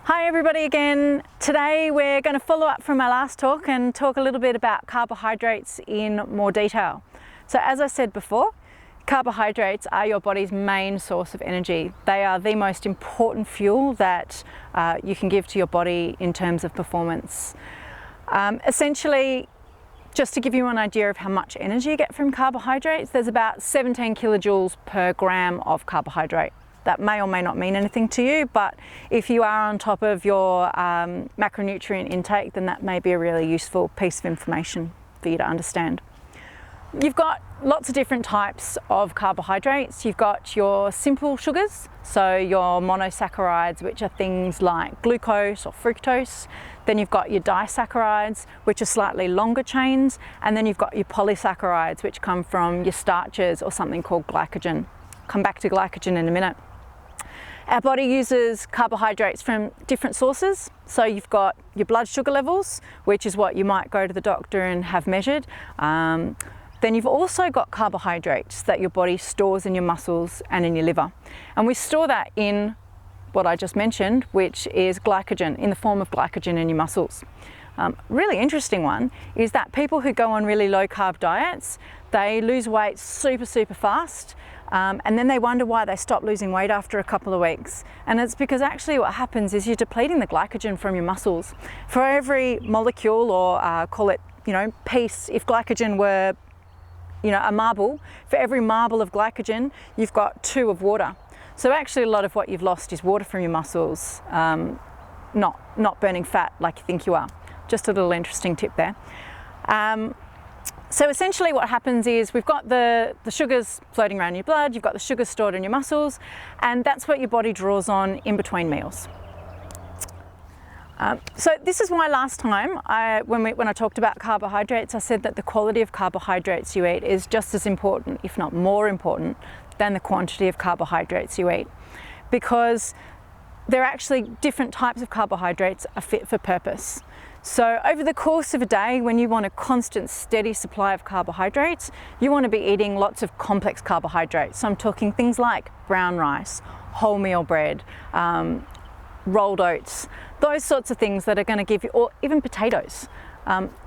Hi everybody again. Today we're going to follow up from our last talk and talk a little bit about carbohydrates in more detail. So as I said before, carbohydrates are your body's main source of energy. They are the most important fuel that you can give to your body in terms of performance. Essentially, just to give you an idea of how much energy you get from carbohydrates, there's about 17 kilojoules per gram of carbohydrate. That may or may not mean anything to you, but if you are on top of your macronutrient intake, then that may be a really useful piece of information for you to understand. You've got lots of different types of carbohydrates. You've got your simple sugars, so your monosaccharides, which are things like glucose or fructose. Then you've got your disaccharides, which are slightly longer chains. And then you've got your polysaccharides, which come from your starches or something called glycogen. Come back to glycogen in a minute. Our body uses carbohydrates from different sources. So you've got your blood sugar levels, which is what you might go to the doctor and have measured. Then you've also got carbohydrates that your body stores in your muscles and in your liver. And we store that in what I just mentioned, which is glycogen, in the form of glycogen in your muscles. Really interesting one is that people who go on really low carb diets, they lose weight super fast. And then they wonder why they stop losing weight after a couple of weeks. And it's because actually what happens is you're depleting the glycogen from your muscles. For every molecule, or call it, piece, if glycogen were, a marble, for every marble of glycogen, you've got 2 of water. So actually a lot of what you've lost is water from your muscles, not burning fat like you think you are. Just a little interesting tip there. So essentially what happens is we've got the sugars floating around in your blood, you've got the sugars stored in your muscles, and that's what your body draws on in between meals. So this is why last time, when I talked about carbohydrates, I said that the quality of carbohydrates you eat is just as important, if not more important, than the quantity of carbohydrates you eat. Because there are actually different types of carbohydrates are fit for purpose. So over the course of a day, when you want a constant, steady supply of carbohydrates, you want to be eating lots of complex carbohydrates. So I'm talking things like brown rice, wholemeal bread, rolled oats, those sorts of things that are going to give you, or even potatoes,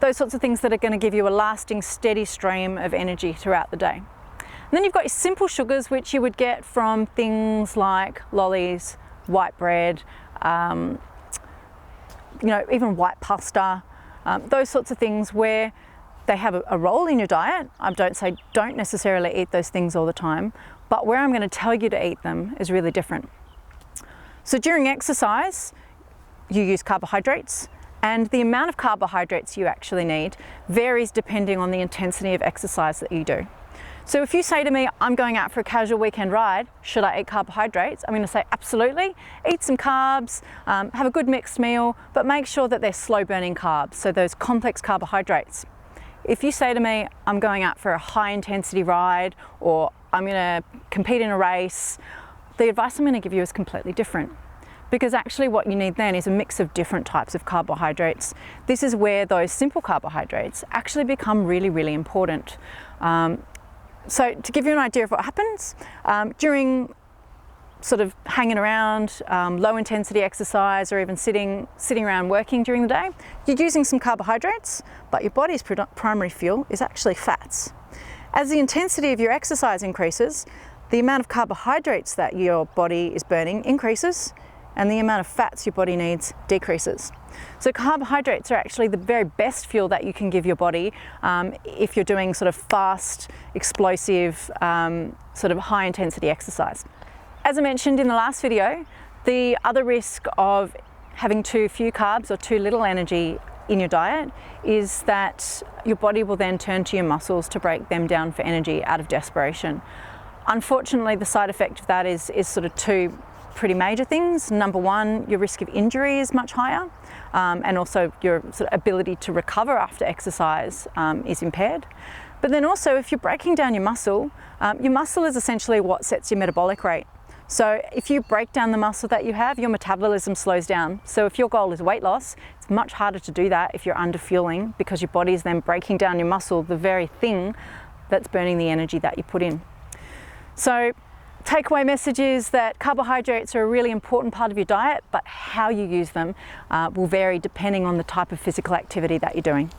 those sorts of things that are going to give you a lasting, steady stream of energy throughout the day. And then you've got your simple sugars, which you would get from things like lollies, white bread, even white pasta, those sorts of things where they have a role in your diet. I don't say don't necessarily eat those things all the time, but where I'm going to tell you to eat them is really different. So during exercise, you use carbohydrates, and the amount of carbohydrates you actually need varies depending on the intensity of exercise that you do. So if you say to me, I'm going out for a casual weekend ride, should I eat carbohydrates? I'm going to say absolutely. Eat some carbs, have a good mixed meal, but make sure that they're slow burning carbs, so those complex carbohydrates. If you say to me, I'm going out for a high intensity ride, or I'm going to compete in a race, the advice I'm going to give you is completely different. Because actually what you need then is a mix of different types of carbohydrates. This is where those simple carbohydrates actually become really important. So to give you an idea of what happens, during sort of hanging around, low intensity exercise, or even sitting around working during the day, you're using some carbohydrates, but your body's primary fuel is actually fats. As the intensity of your exercise increases, the amount of carbohydrates that your body is burning increases, and the amount of fats your body needs decreases. So carbohydrates are actually the very best fuel that you can give your body if you're doing sort of fast, explosive, sort of high intensity exercise. As I mentioned in the last video, the other risk of having too few carbs or too little energy in your diet is that your body will then turn to your muscles to break them down for energy out of desperation. Unfortunately, the side effect of that is sort of 2 pretty major things. Number one, your risk of injury is much higher, and also your sort of ability to recover after exercise is impaired. But then also, if you're breaking down your muscle is essentially what sets your metabolic rate. So if you break down the muscle that you have, your metabolism slows down. So if your goal is weight loss, it's much harder to do that if you're under fueling, because your body is then breaking down your muscle, the very thing that's burning the energy that you put in. So takeaway message is that carbohydrates are a really important part of your diet, but how you use them will vary depending on the type of physical activity that you're doing.